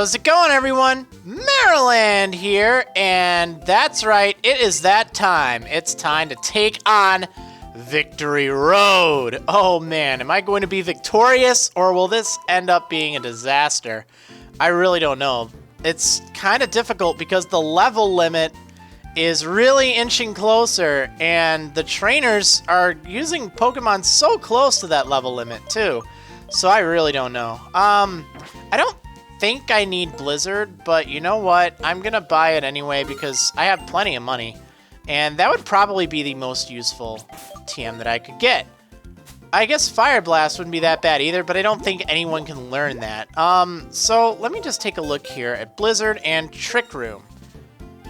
How's it going, everyone? Maryland here, and that's right, it is that time. It's time to take on Victory Road. Oh man, am I going to be victorious, or will this end up being a disaster? I really don't know. It's kind of difficult because the level limit is really inching closer, and the trainers are using Pokemon so close to that level limit too. So I really don't know. I don't think I need Blizzard, but you know what? I'm gonna buy it anyway because I have plenty of money, and that would probably be the most useful TM that I could get. I guess Fire Blast wouldn't be that bad either, but I don't think anyone can learn that. So let me just take a look here at Blizzard and Trick Room.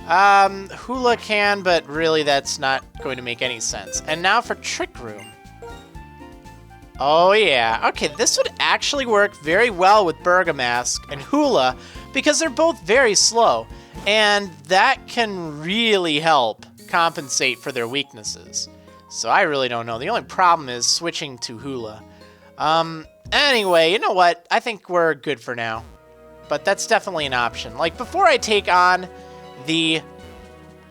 Hula can, but really that's not going to make any sense. And now for Trick Room. Oh yeah, okay, this would actually work very well with Bergamask and Hula because they're both very slow, and that can really help compensate for their weaknesses. So I really don't know. The only problem is switching to Hula. Anyway, you know what? I think we're good for now. But that's definitely an option. Like, before I take on the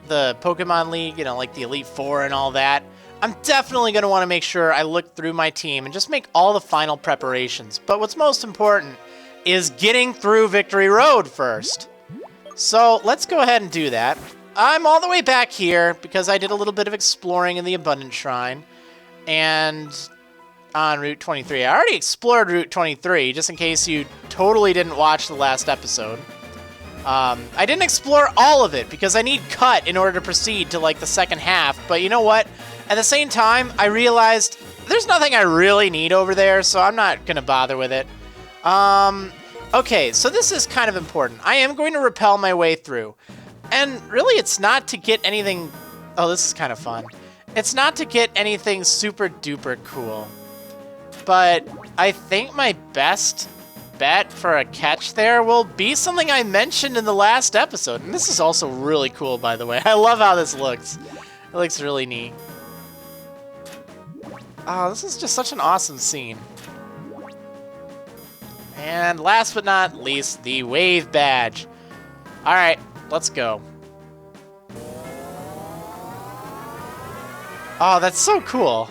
Pokémon League, you know, like the Elite Four and all that, I'm definitely going to want to make sure I look through my team and just make all the final preparations. But what's most important is getting through Victory Road first. So let's go ahead and do that. I'm all the way back here because I did a little bit of exploring in the Abundant Shrine and on Route 23. I already explored Route 23, just in case you totally didn't watch the last episode. I didn't explore all of it because I need cut in order to proceed to like the second half, but you know what? At the same time, I realized there's nothing I really need over there, so I'm not going to bother with it. Okay, so this is kind of important. I am going to rappel my way through. And really, it's not to get anything... Oh, this is kind of fun. It's not to get anything super duper cool. But I think my best bet for a catch there will be something I mentioned in the last episode. And this is also really cool, by the way. I love how this looks. It looks really neat. Oh, this is just such an awesome scene. And last but not least, the Wave Badge. Alright, let's go. Oh, that's so cool.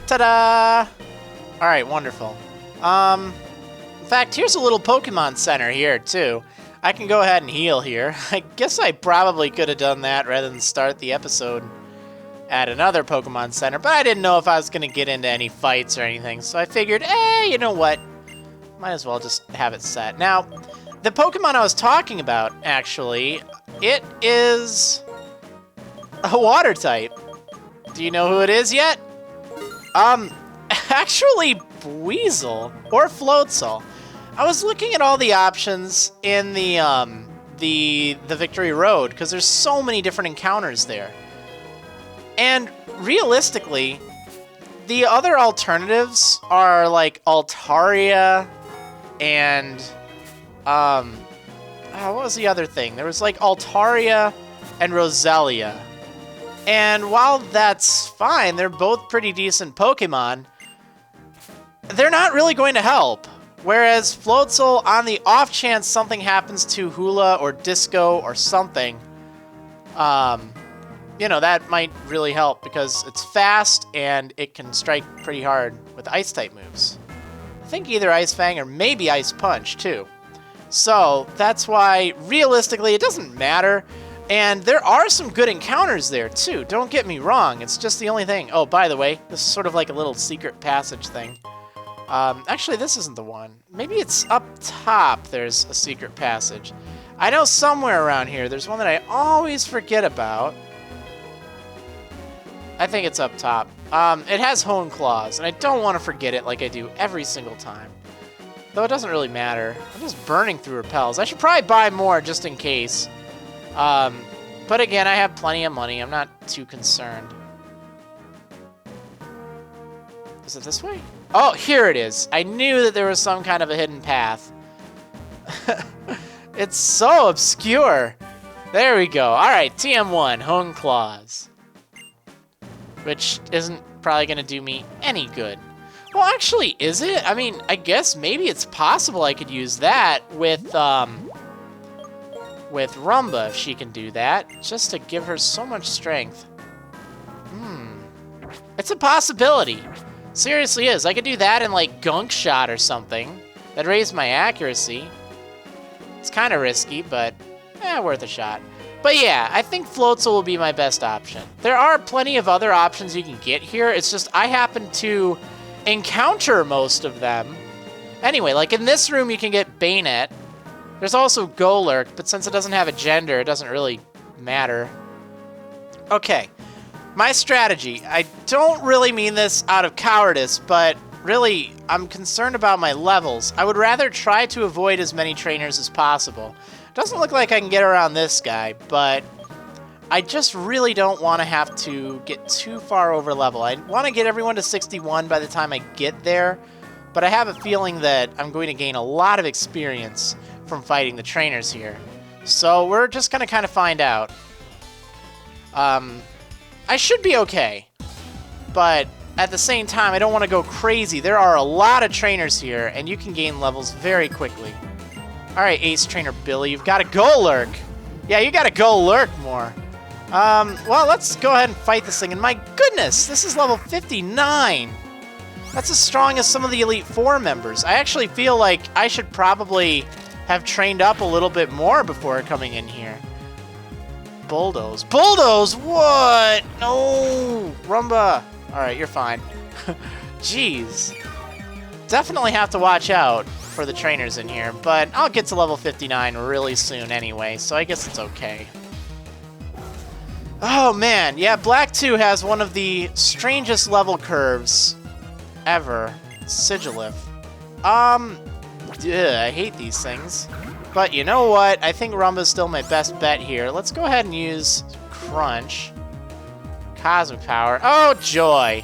Ta-da! Alright, wonderful. In fact, here's a little Pokemon Center here, too. I can go ahead and heal here. I guess I probably could have done that rather than start the episode at another Pokemon Center, but I didn't know if I was going to get into any fights or anything, so I figured, you know what? Might as well just have it set. Now, the Pokemon I was talking about, actually, it is a water type. Do you know who it is yet? Actually, Weasel or Floatzel. I was looking at all the options in the Victory Road because there's so many different encounters there. And realistically, the other alternatives are like Altaria and what was the other thing? There was like Altaria and Roselia. And while that's fine, they're both pretty decent Pokemon, they're not really going to help. Whereas Floatzel, on the off chance something happens to Hula or Disco or something, you know, that might really help because it's fast and it can strike pretty hard with Ice-type moves. I think either Ice Fang or maybe Ice Punch, too. So that's why, realistically, it doesn't matter. And there are some good encounters there, too. Don't get me wrong. It's just the only thing. Oh, by the way, this is sort of like a little secret passage thing. Actually, this isn't the one. Maybe it's up top there's a secret passage. I know somewhere around here there's one that I always forget about. I think it's up top. It has Hone Claws, and I don't want to forget it like I do every single time. Though it doesn't really matter. I'm just burning through repels. I should probably buy more just in case. But again, I have plenty of money. I'm not too concerned. Is it this way? Oh, here it is. I knew that there was some kind of a hidden path. It's so obscure. There we go. All right, TM1, Hone Claws. which isn't probably going to do me any good. Well, actually, is it? I mean, I guess maybe it's possible I could use that with Rumba, if she can do that, just to give her so much strength. It's a possibility. Seriously is. I could do that in, like, Gunk Shot or something. That'd raise my accuracy. It's kind of risky, but worth a shot. But yeah, I think Floatzel will be my best option. There are plenty of other options you can get here. It's just I happen to encounter most of them. Anyway, like in this room, you can get Bayonet. There's also Golurk, but since it doesn't have a gender, it doesn't really matter. Okay. My strategy, I don't really mean this out of cowardice, but really, I'm concerned about my levels. I would rather try to avoid as many trainers as possible. Doesn't look like I can get around this guy, but I just really don't want to have to get too far over level. I want to get everyone to 61 by the time I get there, but I have a feeling that I'm going to gain a lot of experience from fighting the trainers here. So we're just going to kind of find out. I should be okay, but at the same time, I don't want to go crazy. There are a lot of trainers here, and you can gain levels very quickly. All right, Ace Trainer Billy, you've got to go lurk. Yeah, you got to go lurk more. Well, let's go ahead and fight this thing. And my goodness, this is level 59. That's as strong as some of the Elite Four members. I actually feel like I should probably have trained up a little bit more before coming in here. Bulldoze. Bulldoze? What? No. Rumba. All right, you're fine. Jeez. Definitely have to watch out for the trainers in here, but I'll get to level 59 really soon anyway, so I guess it's okay. Oh, man. Yeah, Black 2 has one of the strangest level curves ever. Sigilif. I hate these things. But you know what? I think Rumba's still my best bet here. Let's go ahead and use Crunch. Cosmic Power. Oh, joy.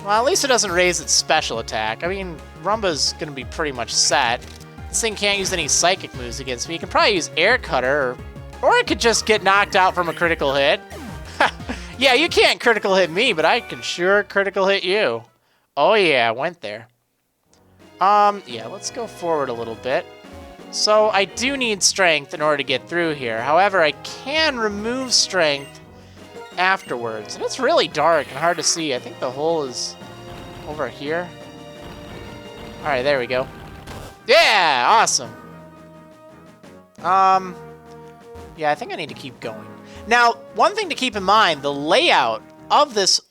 Well, at least it doesn't raise its special attack. I mean, Rumba's going to be pretty much set. This thing can't use any psychic moves against me. You can probably use Air Cutter, or it could just get knocked out from a critical hit. Yeah, you can't critical hit me, but I can sure critical hit you. Oh, yeah, I went there. Yeah, let's go forward a little bit. So I do need strength in order to get through here. However, I can remove strength afterwards. And it's really dark and hard to see. I think the hole is over here. All right, there we go. Yeah, awesome. Yeah, I think I need to keep going. Now, one thing to keep in mind, the layout of this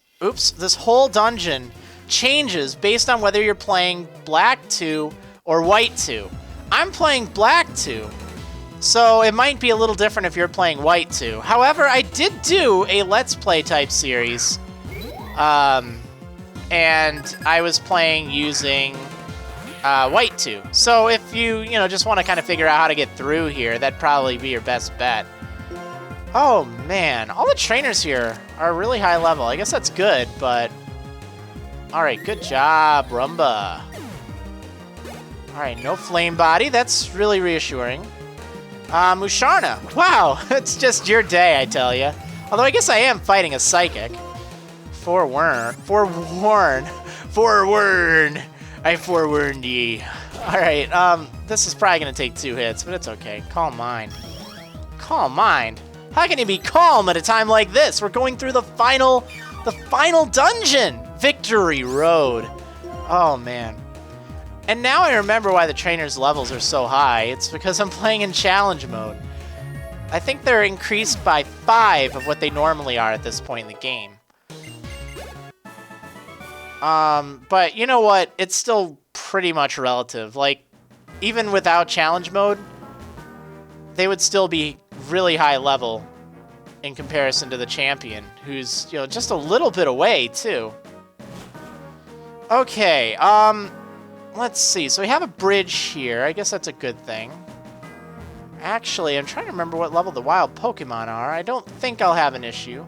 whole dungeon changes based on whether you're playing Black 2 or White 2. I'm playing Black 2, so it might be a little different if you're playing White 2. However, I did do a Let's Play type series, and I was playing using White 2. So if you just want to kind of figure out how to get through here, that'd probably be your best bet. Oh, man. All the trainers here are really high level. I guess that's good, but... All right, good job, Rumba. All right, no Flame Body. That's really reassuring. Musharna. Wow, it's just your day, I tell you. Although I guess I am fighting a Psychic. Forewarn. I forewarned ye. All right, this is probably going to take 2 hits, but it's okay. Calm mind. Calm mind? How can you be calm at a time like this? We're going through the final dungeon. Victory Road. Oh, man. And now I remember why the trainers' levels are so high. It's because I'm playing in challenge mode. I think they're increased by 5 of what they normally are at this point in the game. But you know what? It's still pretty much relative. Like, even without challenge mode, they would still be really high level in comparison to the champion, who's, just a little bit away, too. Okay, let's see. So we have a bridge here. I guess that's a good thing. Actually, I'm trying to remember what level the wild Pokemon are. I don't think I'll have an issue.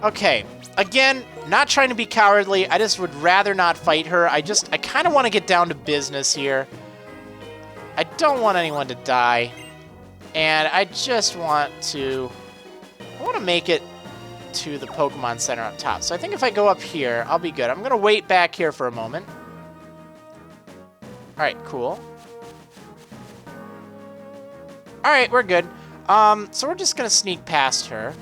Okay, again, not trying to be cowardly. I just would rather not fight her. I kind of want to get down to business here. I don't want anyone to die. And I just want to... I want to make it to the Pokemon Center up top. So I think if I go up here, I'll be good. I'm going to wait back here for a moment. All right, cool. All right, we're good. So we're just going to sneak past her.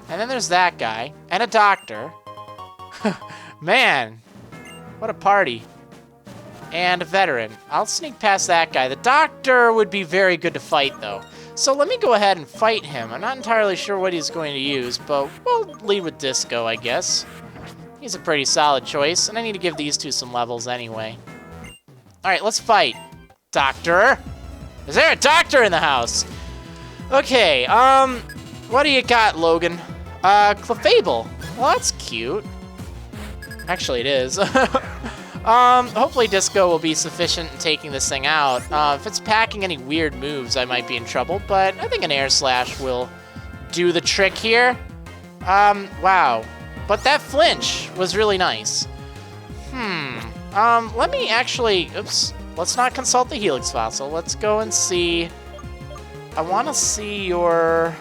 And then there's that guy. And a doctor. Man, what a party. And a veteran. I'll sneak past that guy. The doctor would be very good to fight, though. So let me go ahead and fight him. I'm not entirely sure what he's going to use, but we'll lead with Disco, I guess. He's a pretty solid choice, and I need to give these two some levels anyway. All right, let's fight. Doctor? Is there a doctor in the house? Okay, what do you got, Logan? Clefable. Well, that's cute. Actually, it is. Hopefully Disco will be sufficient in taking this thing out. If it's packing any weird moves, I might be in trouble, but I think an Air Slash will do the trick here. Wow. But that flinch was really nice. Let me actually, oops, let's not consult the Helix fossil. Let's go and see, I want to see your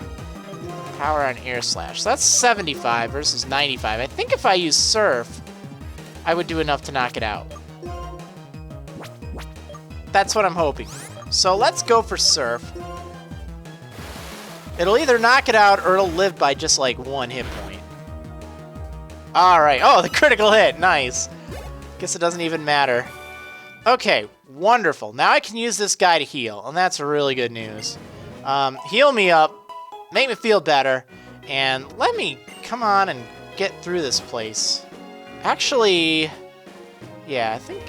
power on Air Slash. So that's 75 versus 95. I think if I use Surf, I would do enough to knock it out. That's what I'm hoping for. So let's go for Surf. It'll either knock it out or it'll live by just like 1 hit point. Alright, oh, the critical hit, nice. Guess it doesn't even matter. Okay, wonderful. Now I can use this guy to heal, and that's really good news. Heal me up, make me feel better, and let me come on and get through this place. Actually, yeah, I think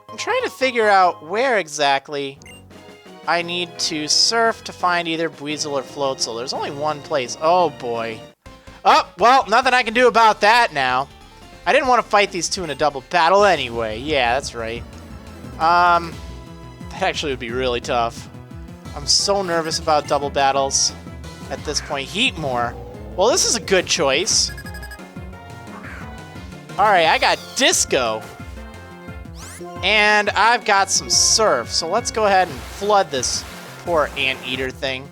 I'm trying to figure out where exactly I need to surf to find either Buizel or Floatzel. There's only one place. Oh, boy. Oh, well, nothing I can do about that now. I didn't want to fight these two in a double battle anyway. Yeah, that's right. That actually would be really tough. I'm so nervous about double battles at this point. Heatmore. Well, this is a good choice. Alright, I got Disco. And I've got some Surf. So let's go ahead and flood this poor Anteater thing.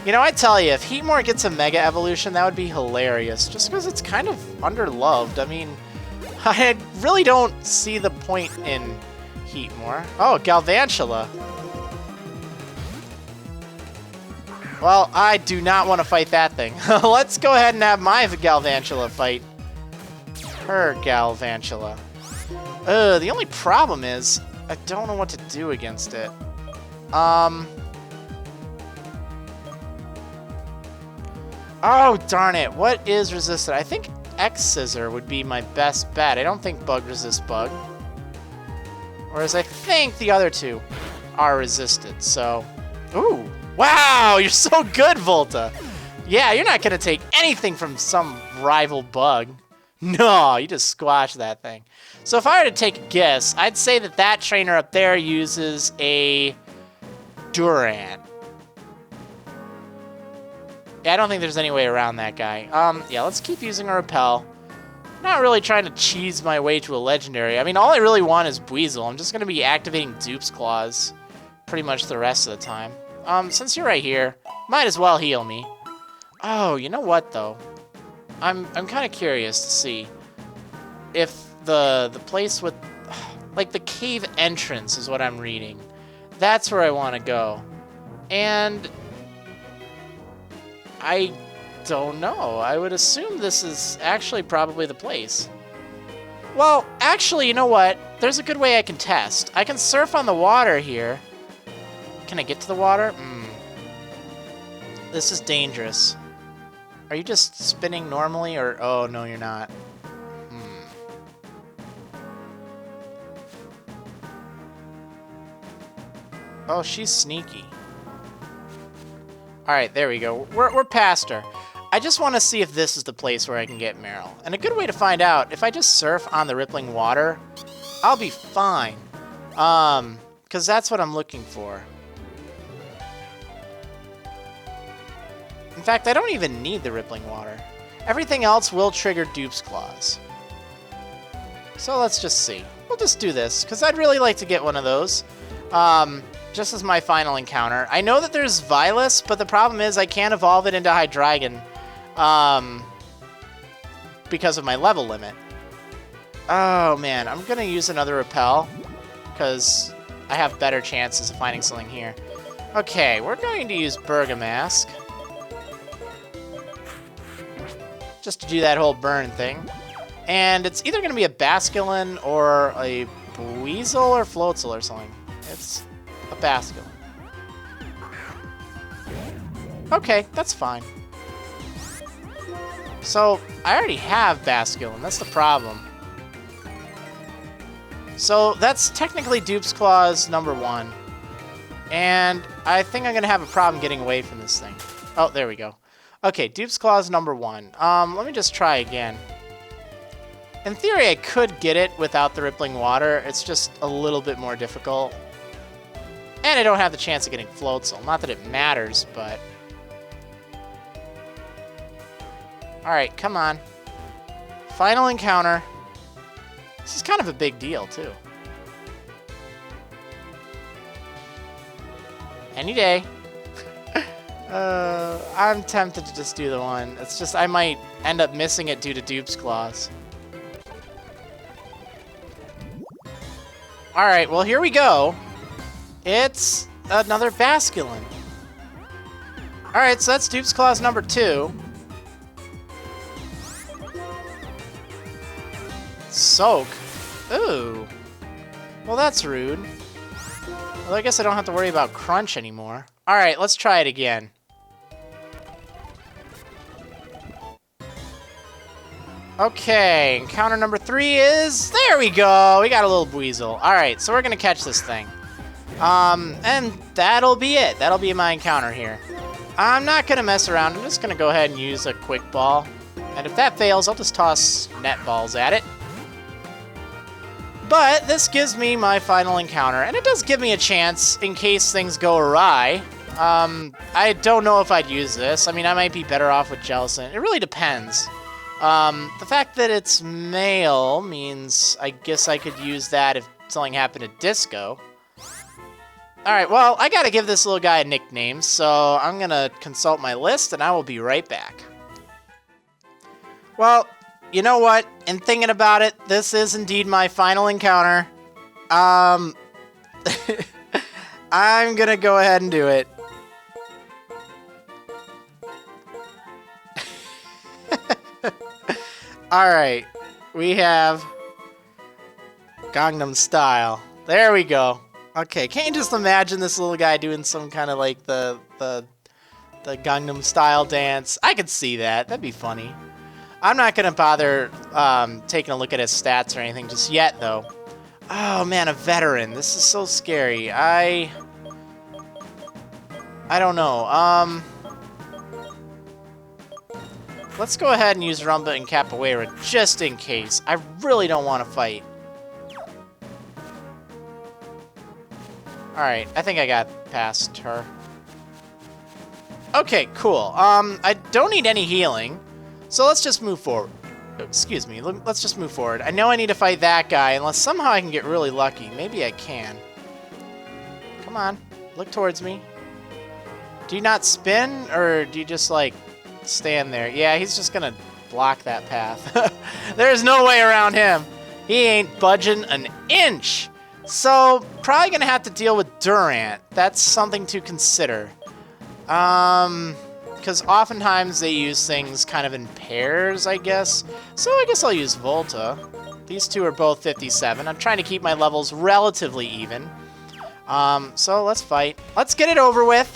You know, I tell you, if Heatmore gets a Mega Evolution, that would be hilarious. Just because it's kind of underloved. I mean, I really don't see the point in Heatmore. Oh, Galvantula. Well, I do not want to fight that thing. Let's go ahead and have my Galvantula fight her Galvantula. The only problem is I don't know what to do against it. Oh, darn it. What is resisted? I think X-Scissor would be my best bet. I don't think Bug resists Bug. Whereas I think the other two are resisted, so... Ooh. Wow, you're so good, Volta. Yeah, you're not going to take anything from some rival Bug. No, you just squash that thing. So if I were to take a guess, I'd say that that trainer up there uses a Durant. Yeah, I don't think there's any way around that guy. Yeah, let's keep using a Repel. Not really trying to cheese my way to a Legendary. I mean, all I really want is Buizel. I'm just going to be activating Dupe's Claws pretty much the rest of the time. Since you're right here, might as well heal me. Oh, you know what, though? I'm kind of curious to see if the place with, like, the cave entrance is what I'm reading. That's where I want to go. And I don't know. I would assume this is actually probably the place. Well, actually, you know what? There's a good way I can test. I can surf on the water here. Can I get to the water? This is dangerous. Are you just spinning normally, or... Oh, no, you're not. Oh, she's sneaky. Alright, there we go. We're past her. I just want to see if this is the place where I can get Marill. And a good way to find out, if I just surf on the rippling water, I'll be fine. Because that's what I'm looking for. In fact, I don't even need the rippling water. Everything else will trigger Dupe's Claws. So let's just see. We'll just do this, because I'd really like to get one of those. just as my final encounter. I know that there's Vilus, but the problem is I can't evolve it into Hydreigon because of my level limit. Oh man, I'm gonna use another Repel because I have better chances of finding something here. Okay, we're going to use Bergamask just to do that whole burn thing. And it's either going to be a Basculin or a Buizel or Floatzel or something. It's a Basculin. Okay, that's fine. So, I already have Basculin. That's the problem. So, that's technically Dupe's Claws number 1. And I think I'm going to have a problem getting away from this thing. Oh, there we go. Okay, Dupe's Claws number 1. Let me just try again. In theory, I could get it without the Rippling Water. It's just a little bit more difficult. And I don't have the chance of getting Floatzel. Not that it matters, but... Alright, come on. Final encounter. This is kind of a big deal, too. Any day. I'm tempted to just do the one. It's just I might end up missing it due to Dupe's Claws. Alright, well here we go. It's another Basculin. Alright, so that's Dupe's Claws number 2. Soak. Ooh. Well, that's rude. Well, I guess I don't have to worry about Crunch anymore. Alright, let's try it again. Okay, encounter number 3 is... There we go! We got a little Buizel. Alright, so we're gonna catch this thing. And that'll be it. That'll be my encounter here. I'm not gonna mess around. I'm just gonna go ahead and use a Quick Ball. And if that fails, I'll just toss Net Balls at it. But this gives me my final encounter, and it does give me a chance in case things go awry. I don't know if I'd use this. I mean, I might be better off with Jellicent. It really depends. The fact that it's male means I guess I could use that if something happened at Disco. Alright, well, I gotta give this little guy a nickname, so I'm gonna consult my list, and I will be right back. Well, you know what? In thinking about it, this is indeed my final encounter. I'm gonna go ahead and do it. Alright, we have Gangnam Style. There we go. Okay, can't you just imagine this little guy doing some kind of like the Gangnam Style dance? I could see that. That'd be funny. I'm not gonna bother taking a look at his stats or anything just yet, though. Oh man, a veteran. This is so scary. I don't know. Let's go ahead and use Rumba and Capoeira just in case. I really don't want to fight. Alright, I think I got past her. Okay, cool. I don't need any healing, so let's just move forward. Excuse me, let's just move forward. I know I need to fight that guy, unless somehow I can get really lucky. Maybe I can. Come on, look towards me. Do you not spin, or do you just, like, stand there? Yeah, he's just gonna block that path. There's no way around him. He ain't budging an inch. So, probably gonna have to deal with Durant. That's something to consider. Because oftentimes they use things kind of in pairs, I guess. So I guess I'll use Volta. These two are both 57. I'm trying to keep my levels relatively even. So let's fight. Let's get it over with.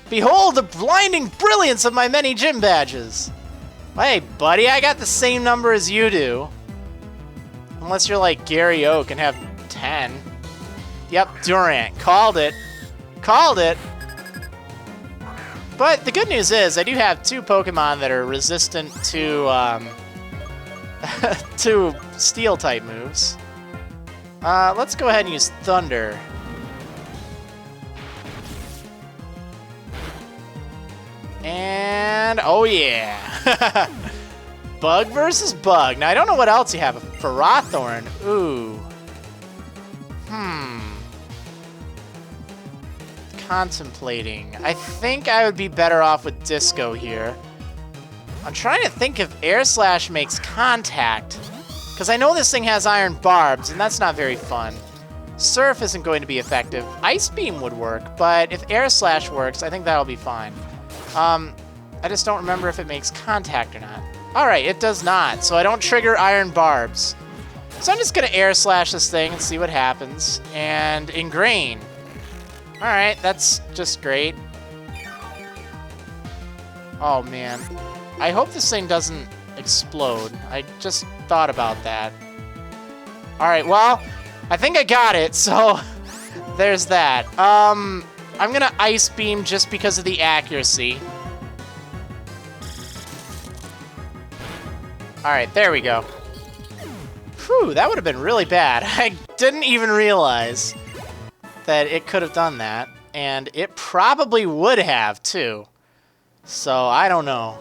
Behold the blinding brilliance of my many gym badges. Hey, buddy, I got the same number as you do. Unless you're like Gary Oak and have 10. Yep, Durant. Called it. Called it. But the good news is I do have 2 Pokemon that are resistant to to Steel-type moves. Let's go ahead and use Thunder. And, oh yeah. Bug versus Bug. Now, I don't know what else you have. Ferrothorn. Ooh. contemplating. I think I would be better off with Disco here. I'm trying to think if Air Slash makes contact, because I know this thing has iron barbs, and that's not very fun. Surf isn't going to be effective. Ice Beam would work, but if Air Slash works, I think that'll be fine. I just don't remember if it makes contact or not. Alright, it does not, so I don't trigger iron barbs. So I'm just gonna Air Slash this thing and see what happens. And Ingrain. Alright, that's just great. Oh man. I hope this thing doesn't explode. I just thought about that. Alright, well, I think I got it, so there's that. I'm gonna Ice Beam just because of the accuracy. Alright, there we go. Whew, that would have been really bad. I didn't even realize that it could have done that. And it probably would have, too. So, I don't know.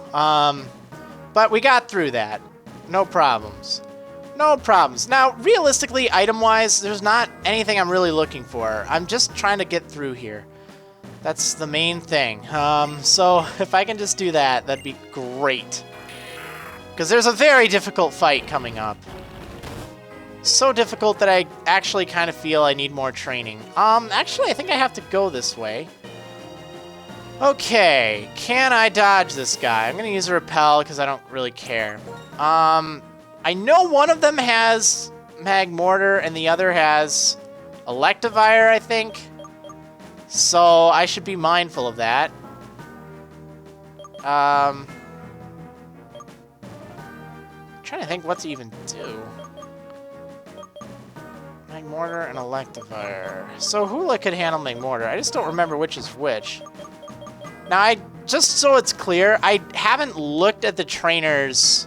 But we got through that. No problems. No problems. Now, realistically, item-wise, there's not anything I'm really looking for. I'm just trying to get through here. That's the main thing. So, if I can just do that, that'd be great. Because there's a very difficult fight coming up. So difficult that I actually kind of feel I need more training. Actually, I think I have to go this way. Okay, can I dodge this guy? I'm going to use a repel because I don't really care. I know one of them has Mag Mortar and the other has Electivire, I think. So I should be mindful of that. I'm trying to think what to even do. Mag Mortar and Electivire. So Hula could handle Mag Mortar. I just don't remember which is which. Now, just so it's clear, I haven't looked at the trainers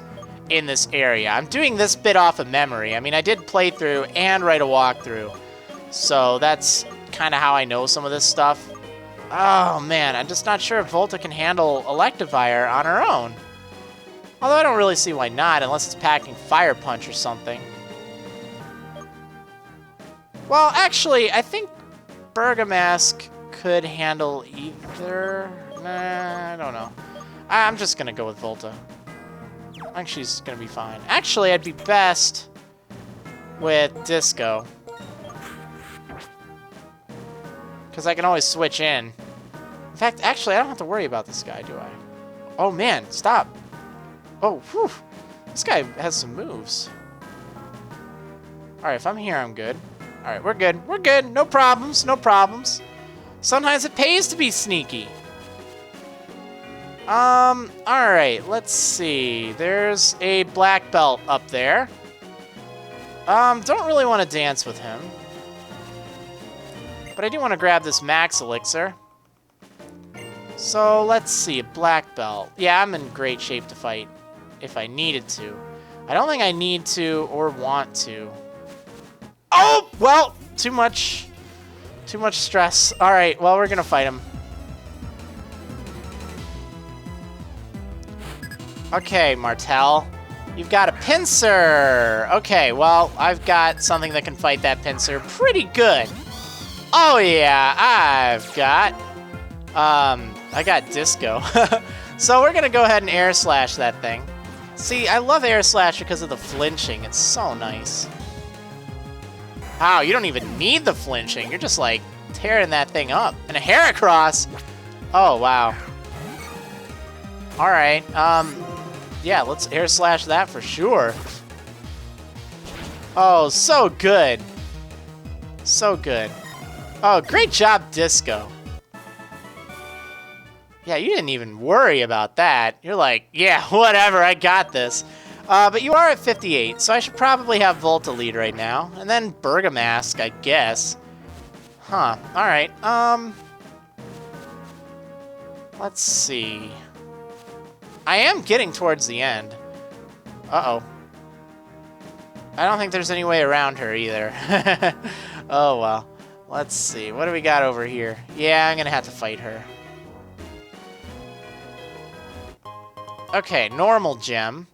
in this area. I'm doing this bit off of memory. I mean, I did play through and write a walkthrough. So that's kind of how I know some of this stuff. Oh, man, I'm just not sure if Volta can handle Electivire on her own. Although I don't really see why not, unless it's packing Fire Punch or something. Well, actually, I think Bergamask could handle either. Nah, I don't know. I'm just going to go with Volta. I think she's going to be fine. Actually, I'd be best with Disco. Because I can always switch in. In fact, actually, I don't have to worry about this guy, do I? Oh, man, stop. Oh, whew. This guy has some moves. Alright, if I'm here, I'm good. Alright, we're good. We're good. No problems. No problems. Sometimes it pays to be sneaky. Alright, let's see. There's a black belt up there. Don't really want to dance with him. But I do want to grab this max elixir. So, let's see. A black belt. Yeah, I'm in great shape to fight if I needed to. I don't think I need to or want to. Oh, well, too much stress. All right, well, we're going to fight him. Okay, Martel, you've got a pincer. Okay, well, I've got something that can fight that pincer pretty good. Oh, yeah, I got Disco. So we're going to go ahead and Air Slash that thing. See, I love Air Slash because of the flinching. It's so nice. Wow, you don't even need the flinching. You're just, like, tearing that thing up. And a Heracross! Oh, wow. Alright, yeah, let's Air Slash that for sure. Oh, so good. So good. Oh, great job, Disco. Yeah, you didn't even worry about that. You're like, yeah, whatever, I got this. But you are at 58, so I should probably have Volta lead right now. And then Bergamask, I guess. Huh, alright, let's see. I am getting towards the end. Uh-oh. I don't think there's any way around her either. Oh, well. Let's see. What do we got over here? Yeah, I'm gonna have to fight her. Okay, normal gem.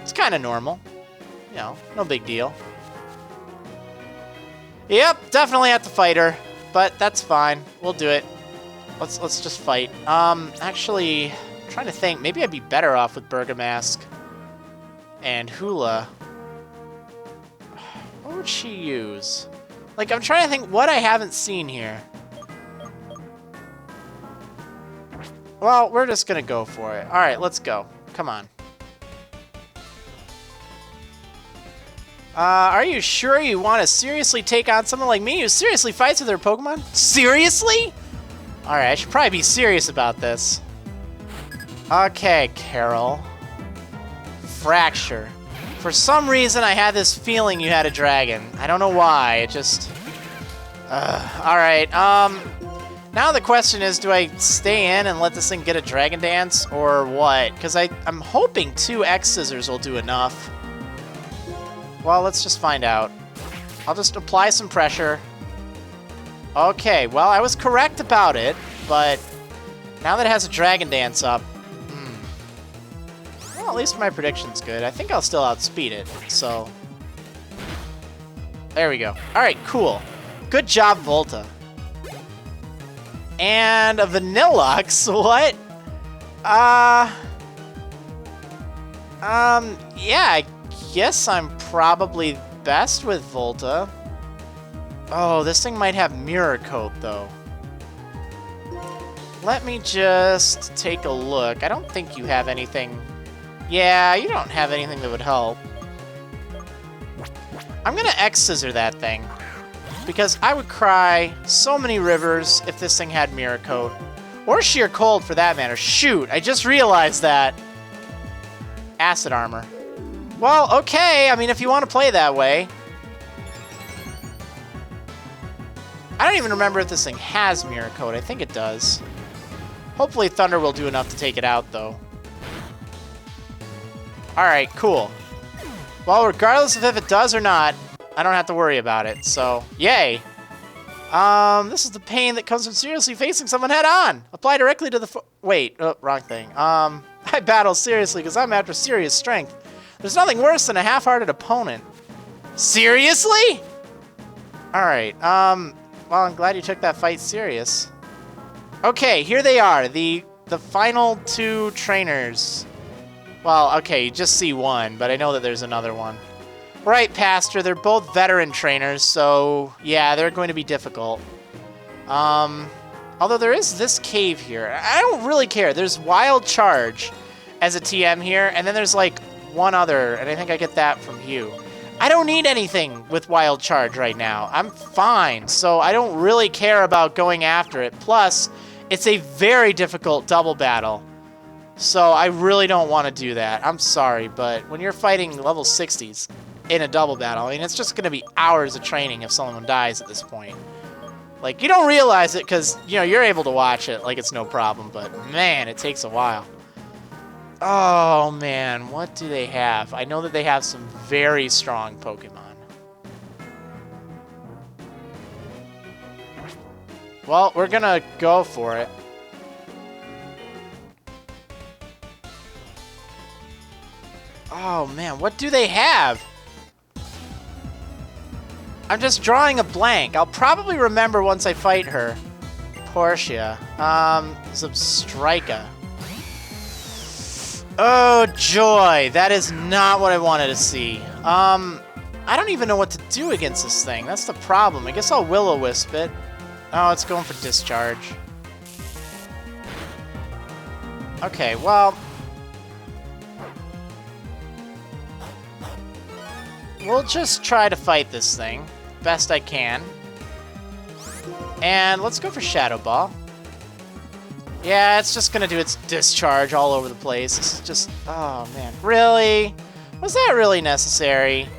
It's kind of normal. You know, no big deal. Yep, definitely have to fight her. but that's fine. We'll do it. Let's just fight. Actually, I'm trying to think. Maybe I'd be better off with Bergamask and Hula. What would she use? Like, I'm trying to think what I haven't seen here. Well, we're just gonna go for it. All right, let's go. Come on. Are you sure you want to seriously take on someone like me who seriously fights with their Pokemon? Seriously? Alright, I should probably be serious about this. Okay, Carol. Fracture. For some reason, I had this feeling you had a dragon. I don't know why, it just... Alright, now the question is, do I stay in and let this thing get a Dragon Dance, or what? Because I'm hoping 2 X Scissors will do enough. Well, let's just find out. I'll just apply some pressure. Okay, well, I was correct about it, but now that it has a Dragon Dance up, well, at least my prediction's good. I think I'll still outspeed it, so... There we go. Alright, cool. Good job, Volta. And a Vanilluxe, what? Yeah, I guess I'm probably best with Volta. Oh, this thing might have Mirror Coat, though. Let me just take a look. I don't think you have anything... Yeah, you don't have anything that would help. I'm gonna X-Scissor that thing. Because I would cry so many rivers if this thing had Mirror Coat. Or Sheer Cold, for that matter. Shoot, I just realized that. Acid Armor. Well, okay, I mean, if you want to play that way. I don't even remember if this thing has Mirror Coat. I think it does. Hopefully Thunder will do enough to take it out, though. Alright, cool. Well, regardless of if it does or not, I don't have to worry about it, so yay! This is the pain that comes from seriously facing someone head-on! Apply directly to the wait, oh, wrong thing. I battle seriously because I'm after serious strength. There's nothing worse than a half-hearted opponent. Seriously? Alright, well, I'm glad you took that fight serious. Okay, here they are, the final 2 trainers. Well, okay, you just see one, but I know that there's another one. Right, Pastor, they're both veteran trainers, so yeah, they're going to be difficult. Although there is this cave here. I don't really care. There's Wild Charge as a TM here, and then there's like one other, and I think I get that from Hugh. I don't need anything with Wild Charge right now. I'm fine, so I don't really care about going after it. Plus, it's a very difficult double battle. So I really don't want to do that. I'm sorry, but when you're fighting level 60s in a double battle, I mean, it's just going to be hours of training if someone dies at this point. Like, you don't realize it because, you know, you're able to watch it like it's no problem, but man, it takes a while. Oh, man, what do they have? I know that they have some very strong Pokemon. Well, we're going to go for it. Oh, man, what do they have? I'm just drawing a blank. I'll probably remember once I fight her. Portia. Substrika. Oh, joy. That is not what I wanted to see. I don't even know what to do against this thing. That's the problem. I guess I'll Will-O-Wisp it. Oh, it's going for Discharge. Okay, well... we'll just try to fight this thing best I can. And let's go for Shadow Ball. Yeah, it's just gonna do its Discharge all over the place. This is just... oh, man. Really? Was that really necessary?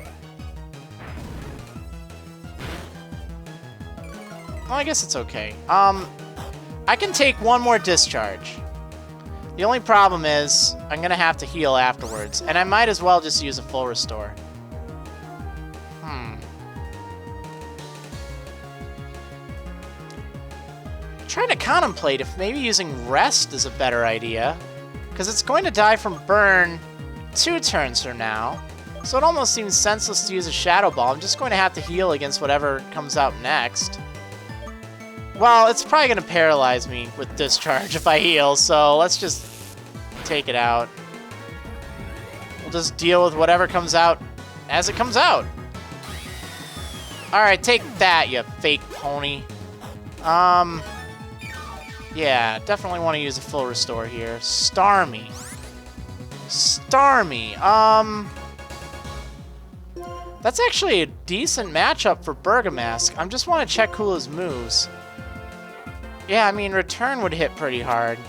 Well, I guess it's okay. I can take one more Discharge. The only problem is I'm gonna have to heal afterwards, and I might as well just use a full restore. Trying to contemplate if maybe using Rest is a better idea, because it's going to die from Burn 2 turns from now, so it almost seems senseless to use a Shadow Ball. I'm just going to have to heal against whatever comes out next. Well, it's probably going to paralyze me with discharge if I heal, so let's just take it out. We'll just deal with whatever comes out as it comes out. Alright, take that, you fake pony. Yeah, definitely want to use a full restore here. Starmie. Starmie. That's actually a decent matchup for Bergamask. I just want to check Hula's moves. Yeah, I mean, Return would hit pretty hard.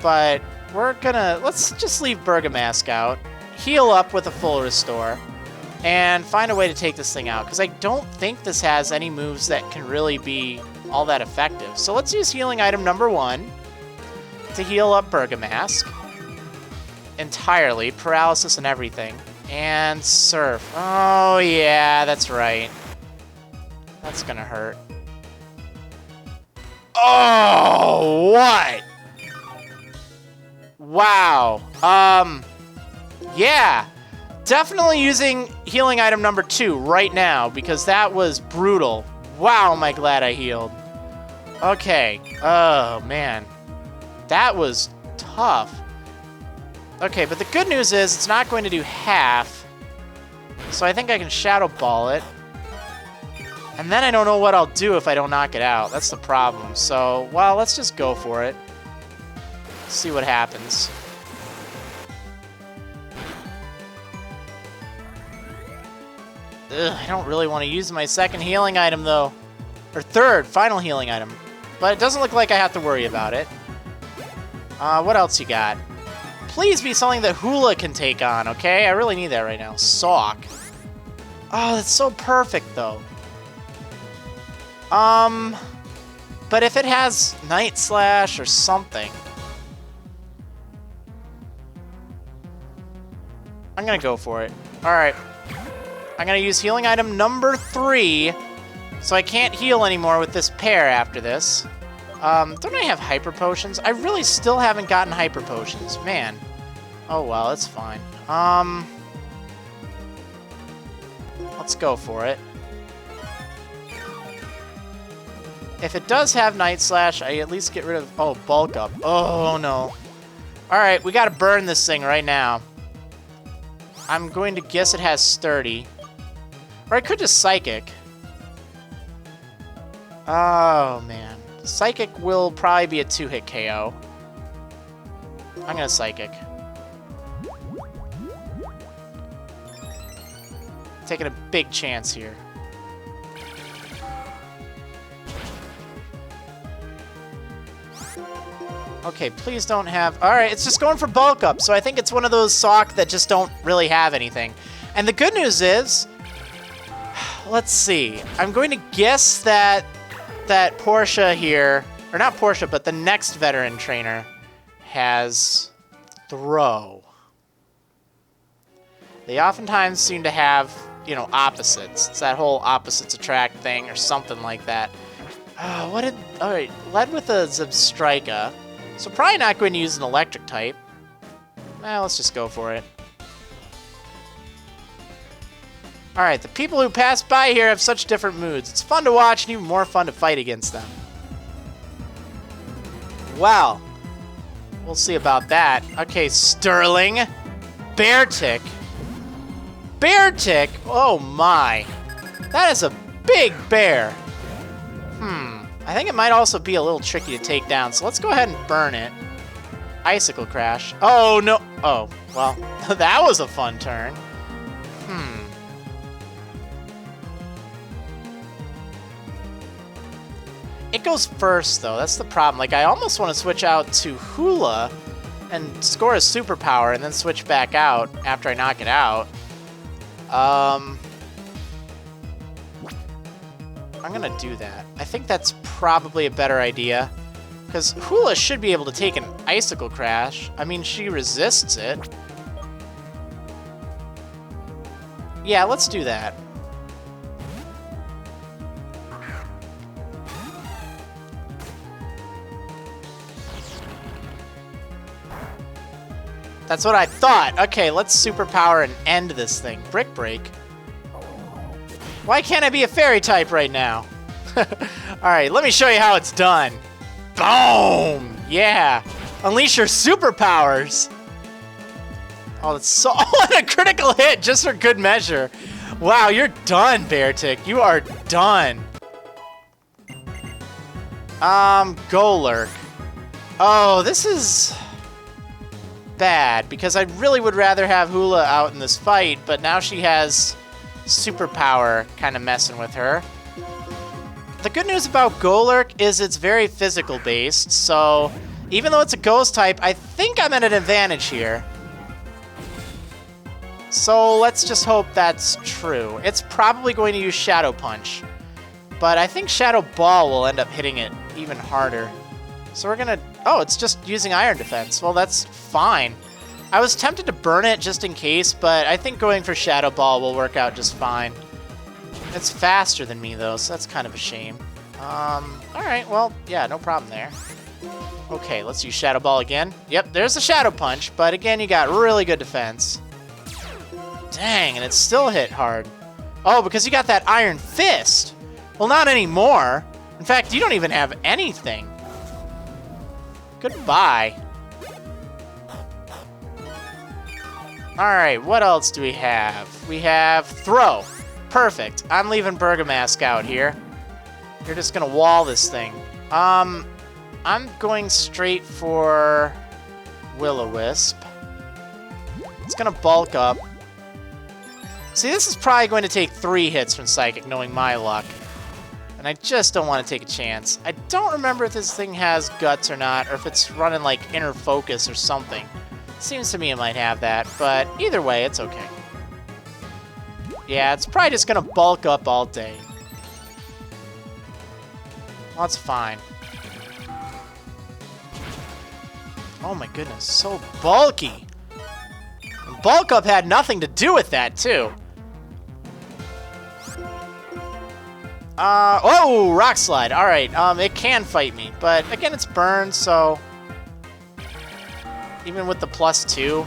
But let's just leave Bergamask out. Heal up with a full restore. And find a way to take this thing out. Because I don't think this has any moves that can really be all that effective. So let's use healing item number 1 to heal up Bergamask. Entirely. Paralysis and everything. And Surf. Oh, yeah, that's right. That's gonna hurt. Oh, what? Wow. Yeah. Definitely using healing item number 2 right now, because that was brutal. Wow, am I glad I healed. Okay. Oh, man. That was tough. Okay, but the good news is it's not going to do half. So I think I can Shadow Ball it. And then I don't know what I'll do if I don't knock it out. That's the problem. So, well, let's just go for it. See what happens. Ugh, I don't really want to use my second healing item, though. Or third, final healing item. But it doesn't look like I have to worry about it. What else you got? Please be something that Hula can take on, okay? I really need that right now. Sock. Oh, that's so perfect, though. But if it has Night Slash or something... I'm gonna go for it. Alright. I'm gonna use healing item number 3, so I can't heal anymore with this pair after this. Don't I have Hyper Potions? I really still haven't gotten Hyper Potions. Man. Oh well, it's fine. Let's go for it. If it does have Night Slash, I at least get rid of... Oh, Bulk Up. Oh, no. Alright, we gotta burn this thing right now. I'm going to guess it has Sturdy. Or I could just Psychic. Oh, man. Psychic will probably be a 2-hit KO. I'm gonna Psychic. Taking a big chance here. Okay, please don't have... Alright, it's just going for Bulk Up, so I think it's one of those Sock that just don't really have anything. And the good news is... Let's see. I'm going to guess that Portia here... Or not Portia, but the next veteran trainer has Throw. They oftentimes seem to have, you know, opposites. It's that whole opposites attract thing or something like that. What did... Alright, led with a Zebstrika. So probably not going to use an electric type. Well, let's just go for it. Alright, the people who pass by here have such different moods. It's fun to watch and even more fun to fight against them. Wow. We'll see about that. Okay, Sterling. Beartic. Beartic? Oh my. That is a big bear. I think it might also be a little tricky to take down, so let's go ahead and burn it. Icicle Crash. Oh, no. Oh, well, that was a fun turn. It goes first, though. That's the problem. Like, I almost want to switch out to Hula and score a superpower and then switch back out after I knock it out. I'm gonna do that. I think that's probably a better idea. Because Hula should be able to take an Icicle Crash. I mean, she resists it. Yeah, let's do that. That's what I thought. Okay, let's superpower and end this thing. Brick Break. Why can't I be a fairy type right now? Alright, let me show you how it's done. Boom! Yeah. Unleash your superpowers. Oh, that's so... Oh, and a critical hit just for good measure. Wow, you're done, Beartic. You are done. Golurk. Oh, this is bad, because I really would rather have Hula out in this fight, but now she has superpower kind of messing with her. The good news about Golurk is it's very physical based, so even though it's a ghost type, I think I'm at an advantage here. So let's just hope that's true. It's probably going to use Shadow Punch, but I think Shadow Ball will end up hitting it even harder. So we're gonna... Oh, it's just using Iron Defense. Well, that's fine. I was tempted to burn it just in case, but I think going for Shadow Ball will work out just fine. It's faster than me, though, so that's kind of a shame. Alright, well, yeah, no problem there. Okay, let's use Shadow Ball again. Yep, there's the Shadow Punch, but again, you got really good defense. Dang, and it still hit hard. Oh, because you got that Iron Fist. Well, not anymore. In fact, you don't even have anything. Goodbye. Alright, what else do we have? We have Throw. Perfect. I'm leaving Bergamask out here. You're just gonna wall this thing. I'm going straight for Will-O-Wisp. It's gonna bulk up. See, this is probably going to take 3 hits from Psychic, knowing my luck. And I just don't want to take a chance. I don't remember if this thing has guts or not, or if it's running like Inner Focus or something. Seems to me it might have that, but either way, it's okay. Yeah, it's probably just gonna bulk up all day. Well, that's fine. Oh my goodness, so bulky! And bulk up had nothing to do with that, too. Oh, Rock Slide. Alright, it can fight me, but again, it's burned, so... Even with the +2,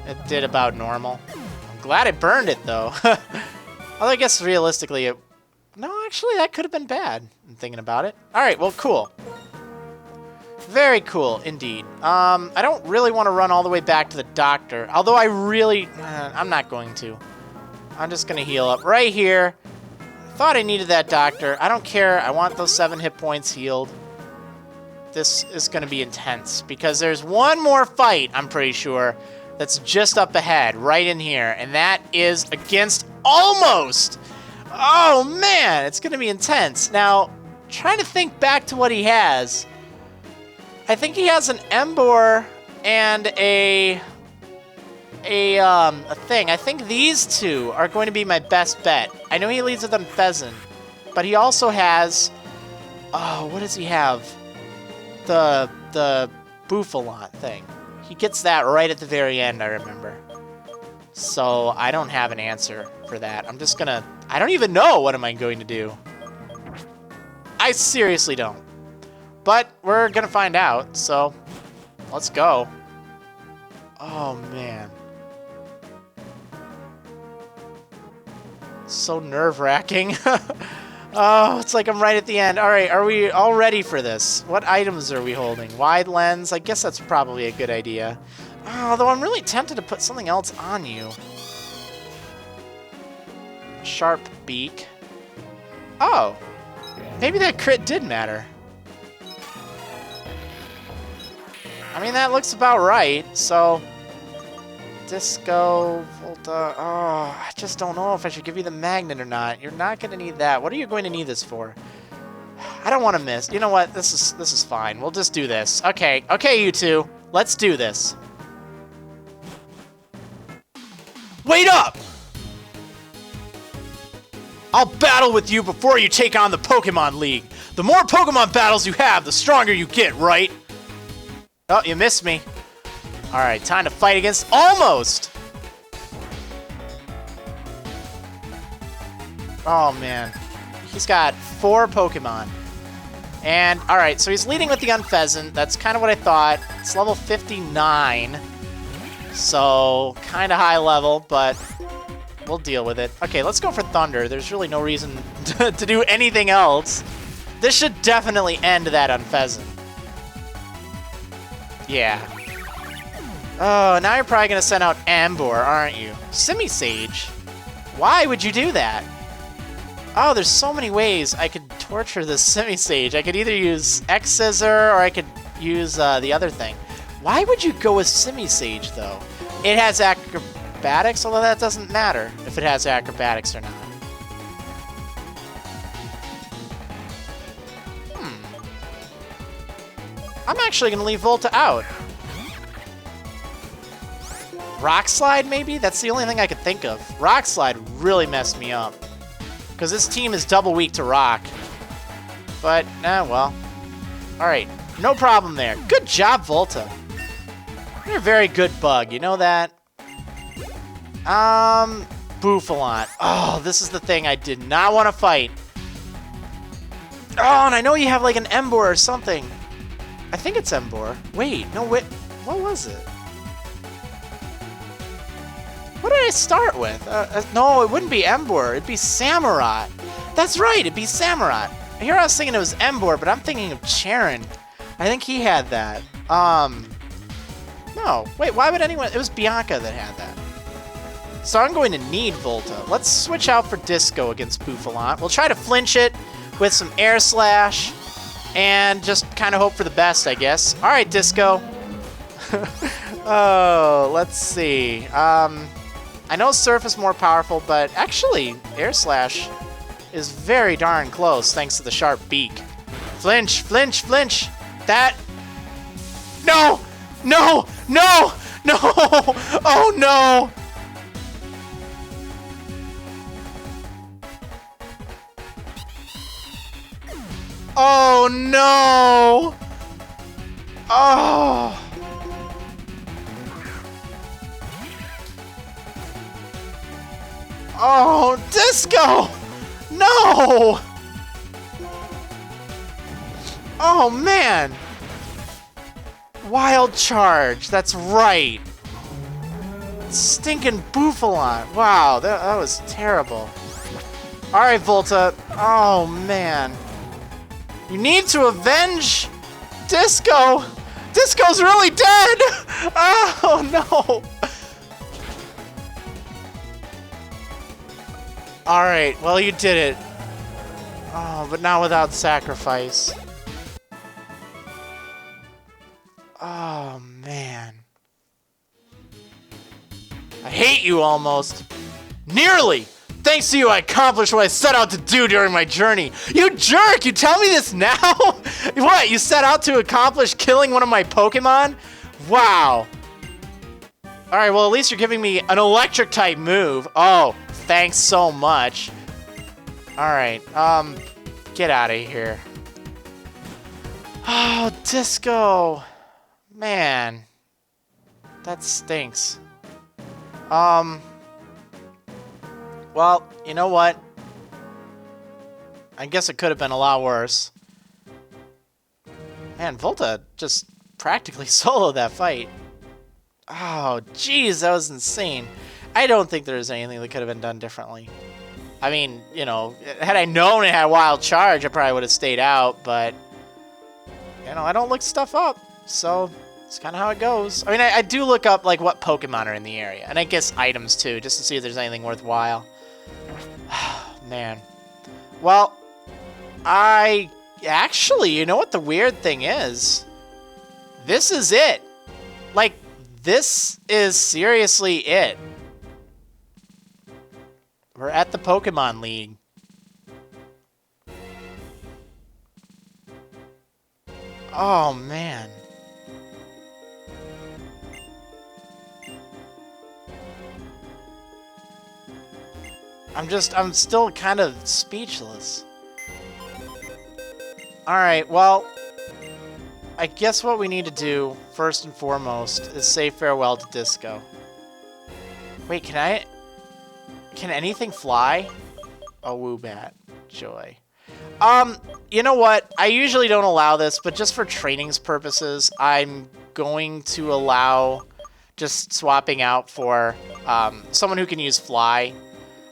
it did about normal. I'm glad it burned it, though. Although I guess realistically, it... No, actually, that could have been bad, I'm thinking about it. Alright, well, cool. Very cool, indeed. I don't really want to run all the way back to the doctor, although I really... I'm not going to. I'm just going to heal up right here. Thought I needed that doctor. I don't care. I want those 7 hit points healed. This is going to be intense because there's one more fight, I'm pretty sure, that's just up ahead, right in here, and that is against Almost. Oh, man, it's going to be intense. Now, trying to think back to what he has. I think he has an Embor and a thing. I think these two are going to be my best bet. I know he leads with Unfezant, but he also has... Oh, what does he have? The Bouffalant thing. He gets that right at the very end, I remember. So I don't have an answer for that. I'm just gonna... I don't even know what am I going to do. I seriously don't. But we're gonna find out, so let's go. Oh, man. So nerve-wracking. Oh, it's like I'm right at the end. All right, are we all ready for this? What items are we holding? Wide lens? I guess that's probably a good idea. Although I'm really tempted to put something else on you. Sharp beak. Oh, maybe that crit did matter. I mean, that looks about right, so... Disco, Volta... Oh, I just don't know if I should give you the magnet or not. You're not going to need that. What are you going to need this for? I don't want to miss. You know what? This is fine. We'll just do this. Okay, okay, you two. Let's do this. Wait up! I'll battle with you before you take on the Pokémon League. The more Pokémon battles you have, the stronger you get, right? Oh, you missed me. Alright, time to fight against Almost! Oh, man. He's got 4 Pokemon. And, alright, so he's leading with the Unfezant. That's kind of what I thought. It's level 59. So, kind of high level, but We'll deal with it. Okay, let's go for Thunder. There's really no reason to do anything else. This should definitely end that on Pheasant. Yeah. Oh, now you're probably going to send out Ambor, aren't you? Simisage? Why would you do that? Oh, there's so many ways I could torture this Simisage. I could either use X-Scissor or I could use the other thing. Why would you go with Simisage, though? It has acrobatics, although that doesn't matter if it has acrobatics or not. I'm actually going to leave Volta out. Rock Slide, maybe? That's the only thing I could think of. Rock Slide really messed me up. Because this team is double weak to Rock. But, well. Alright, no problem there. Good job, Volta. You're a very good bug, you know that? Bouffalant. Oh, this is the thing I did not want to fight. Oh, and I know you have like an Embor or something. I think it's Embor. Wait, no, wait. What was it? What did I start with? No, it wouldn't be Embor. It'd be Samurott. That's right, it'd be Samurott. Here I was thinking it was Embor, but I'm thinking of Charon. I think he had that. No. Wait, why would anyone... It was Bianca that had that. So I'm going to need Volta. Let's switch out for Disco against Bouffalant. We'll try to flinch it with some Air Slash and just kind of hope for the best, I guess. All right, Disco. Oh, let's see. I know Surf is more powerful, but actually, Air Slash is very darn close thanks to the sharp beak. Flinch, flinch, flinch. That... No! No! No! No! Oh, no! Oh, no! Oh! Oh, Disco! No! Oh, man! Wild Charge, that's right. Stinking Bouffalant. Wow, that was terrible. Alright, Volta. Oh, man. You need to avenge Disco! Disco's really dead! Oh, no! Alright, well, you did it. Oh, but not without sacrifice. Oh, man. I hate you almost. Nearly! Thanks to you, I accomplished what I set out to do during my journey. You jerk! You tell me this now? What, you set out to accomplish killing one of my Pokemon? Wow. Alright, well, at least you're giving me an electric-type move. Oh, thanks so much. Alright, get out of here. Oh, Disco. Man. That stinks. Well, you know what? I guess it could have been a lot worse. Man, Volta just practically soloed that fight. Oh, jeez, that was insane. I don't think there's anything that could have been done differently. I mean, you know, had I known it had Wild Charge, I probably would have stayed out, but, you know, I don't look stuff up, so it's kind of how it goes. I mean, I do look up, like, what Pokemon are in the area, and I guess items, too, just to see if there's anything worthwhile. Man. Well, actually, you know what the weird thing is? This is it. Like, this is seriously it. We're at the Pokémon League. Oh, man. I'm still kind of speechless. Alright, well, I guess what we need to do, first and foremost, is say farewell to Disco. Wait, can anything fly? A Woobat. Joy. You know what? I usually don't allow this, but just for training's purposes, I'm going to allow just swapping out for someone who can use Fly.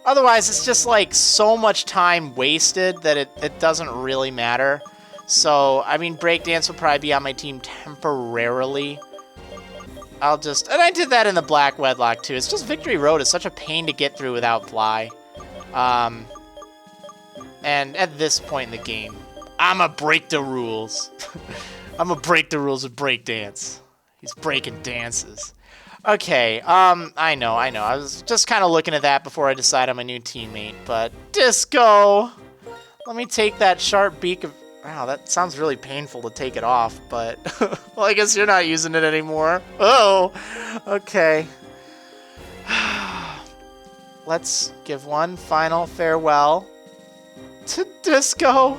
Otherwise, it's just like so much time wasted that it doesn't really matter. So, I mean, Breakdance will probably be on my team temporarily. And I did that in the Black Wedlocke too. It's just Victory Road is such a pain to get through without Fly. And at this point in the game, I'ma break the rules. I'ma break the rules of Breakdance. He's breaking dances. Okay, I know. I was just kind of looking at that before I decide on my new teammate, but Disco! Let me take that sharp beak of... Wow, that sounds really painful to take it off, but... well, I guess you're not using it anymore. Oh! Okay. Let's give one final farewell to Disco.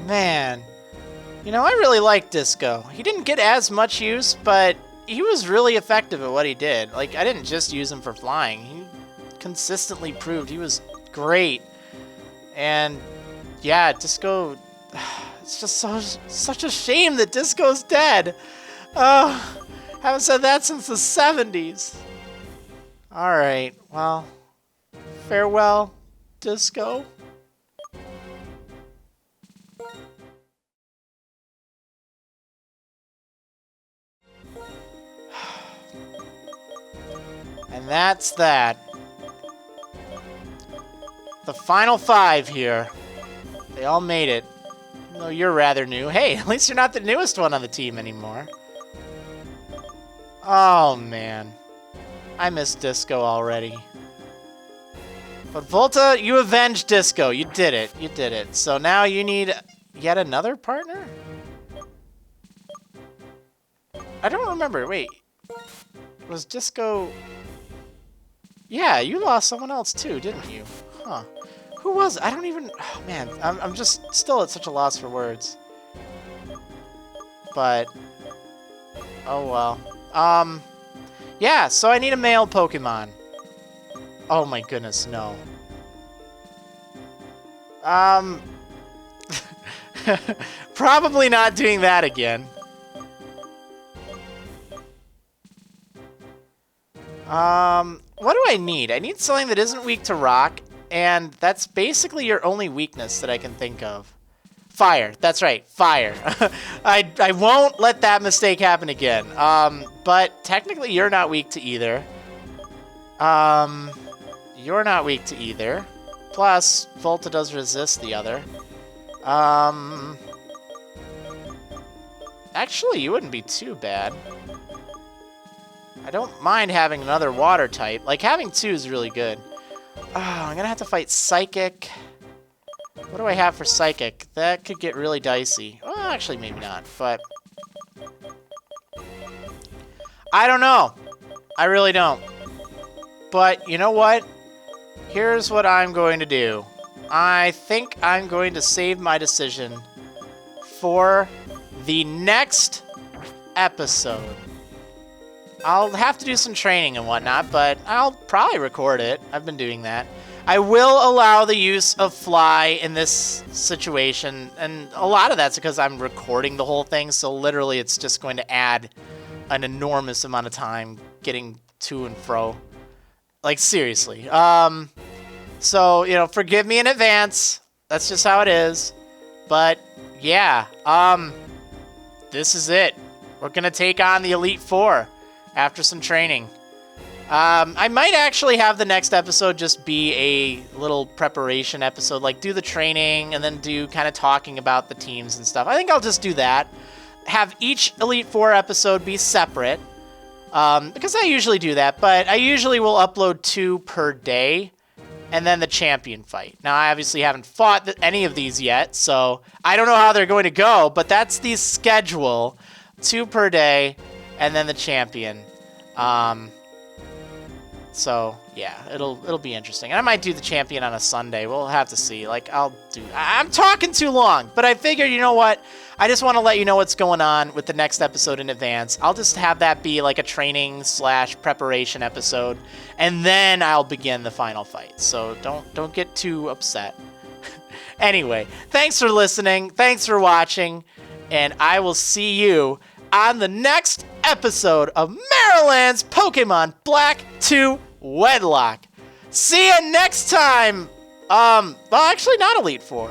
Man, you know, I really like Disco. He didn't get as much use, but he was really effective at what he did. Like, I didn't just use him for flying. He consistently proved he was great. And yeah, Disco, it's just such a shame that Disco's dead. Haven't said that since the 70s. All right, well, farewell, Disco. And that's that. The final 5 here. They all made it. Even though you're rather new. Hey, at least you're not the newest one on the team anymore. Oh, man. I miss Disco already. But Volta, you avenged Disco. You did it. You did it. So now you need yet another partner? I don't remember. Wait. Was Disco... Yeah, you lost someone else too, didn't you? Huh. Who was... I don't even... Oh, man. I'm just still at such a loss for words. But... Oh, well. Yeah, so I need a male Pokemon. Oh my goodness, no. Probably not doing that again. What do I need? I need something that isn't weak to rock, and that's basically your only weakness that I can think of. Fire. That's right, fire. I won't let that mistake happen again. But technically you're not weak to either. You're not weak to either. Plus, Volta does resist the other. Actually, you wouldn't be too bad. I don't mind having another water type. Like, having 2 is really good. Oh, I'm gonna have to fight Psychic. What do I have for Psychic? That could get really dicey. Well, actually, maybe not, but... I don't know. I really don't. But, you know what? Here's what I'm going to do. I think I'm going to save my decision for the next episode. I'll have to do some training and whatnot, but I'll probably record it. I've been doing that. I will allow the use of fly in this situation, and a lot of that's because I'm recording the whole thing, so literally it's just going to add an enormous amount of time getting to and fro. Like, seriously. So, you know, forgive me in advance. That's just how it is. But, yeah. This is it. We're gonna take on the Elite Four after some training. I might actually have the next episode just be a little preparation episode, like do the training and then do kind of talking about the teams and stuff. I think I'll just do that. Have each Elite Four episode be separate, because I usually do that, but I usually will upload 2 per day, and then the champion fight. Now, I obviously haven't fought any of these yet, so I don't know how they're going to go, but that's the schedule. 2 per day, and then the champion. So yeah, it'll be interesting. And I might do the champion on a Sunday. We'll have to see. Like, I'm talking too long, but I figured, you know what? I just want to let you know what's going on with the next episode in advance. I'll just have that be like a training / preparation episode, and then I'll begin the final fight. So don't get too upset. Anyway, thanks for listening. Thanks for watching, and I will see you on the next episode of MARRILAND'S Pokemon Black 2 Wedlocke. See you next time. Well, actually not Elite Four.